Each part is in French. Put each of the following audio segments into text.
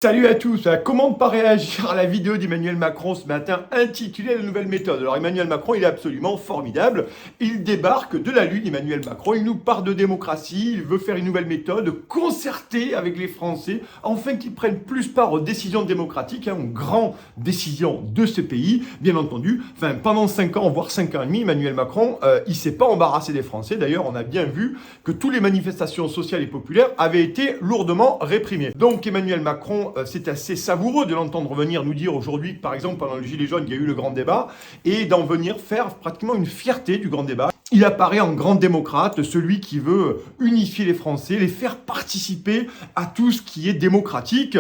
Salut à tous, comment ne pas réagir à la vidéo d'Emmanuel Macron ce matin intitulée La nouvelle méthode. Alors Emmanuel Macron, il est absolument formidable, il débarque de la Lune, Emmanuel Macron, il nous parle de démocratie, il veut faire une nouvelle méthode concertée avec les Français, afin qu'ils prennent plus part aux décisions démocratiques, aux grandes décisions de ce pays, bien entendu. Pendant 5 ans, voire 5 ans et demi, Emmanuel Macron, il ne s'est pas embarrassé des Français. D'ailleurs, on a bien vu que toutes les manifestations sociales et populaires avaient été lourdement réprimées. Donc Emmanuel Macron, c'est assez savoureux de l'entendre venir nous dire aujourd'hui que, par exemple, pendant le Gilet jaune, il y a eu le grand débat, et d'en venir faire pratiquement une fierté du grand débat. Il apparaît en grand démocrate, celui qui veut unifier les Français, les faire participer à tout ce qui est démocratique,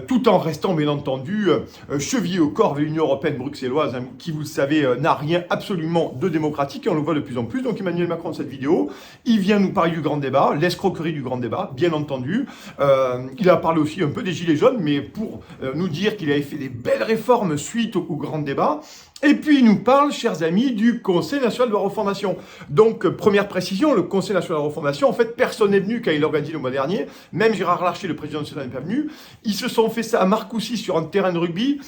tout en restant, bien entendu, chevillé au corps de l'Union européenne bruxelloise, qui, vous le savez, n'a rien absolument de démocratique, et on le voit de plus en plus. Donc Emmanuel Macron, dans cette vidéo, il vient nous parler du grand débat, l'escroquerie du grand débat, bien entendu. Il a parlé aussi un peu des Gilets jaunes, mais pour nous dire qu'il avait fait des belles réformes suite au grand débat. Et puis il nous parle, chers amis, du Conseil national de la refondation. Donc, première précision, le Conseil national de la refondation, en fait, personne n'est venu quand il organisé le mois dernier. Même Gérard Larcher, le président national, n'est pas venu. Ils se sont fait ça à Marcoussis sur un terrain de rugby.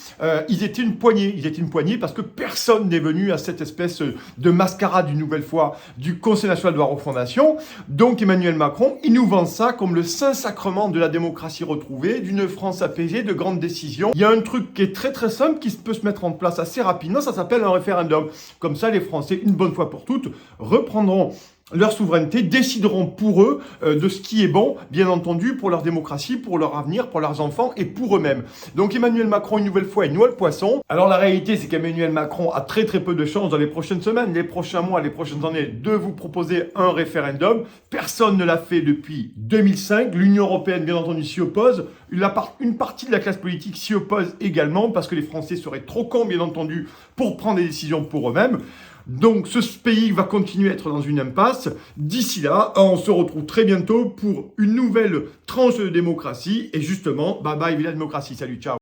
Ils étaient une poignée. Ils étaient une poignée parce que personne n'est venu à cette espèce de mascarade, une nouvelle fois, du Conseil national de la refondation. Donc, Emmanuel Macron, il nous vend ça comme le saint-sacrement de la démocratie retrouvée, d'une France apaisée, de grandes décisions. Il y a un truc qui est très très simple, qui peut se mettre en place assez rapidement. Ça s'appelle un référendum. Comme ça, les Français, une bonne fois pour toutes, reprendront leur souveraineté, décideront pour eux de ce qui est bon, bien entendu, pour leur démocratie, pour leur avenir, pour leurs enfants et pour eux-mêmes. Donc Emmanuel Macron, une nouvelle fois, il noie le poisson. Alors la réalité, c'est qu'Emmanuel Macron a très très peu de chances dans les prochaines semaines, les prochains mois, les prochaines années, de vous proposer un référendum. Personne ne l'a fait depuis 2005. L'Union européenne, bien entendu, s'y oppose. Une partie de la classe politique s'y oppose également parce que les Français seraient trop cons, bien entendu, pour prendre des décisions pour eux-mêmes. Donc ce pays va continuer à être dans une impasse. D'ici là, on se retrouve très bientôt pour une nouvelle tranche de démocratie. Et justement, bye bye, vive la démocratie. Salut, ciao.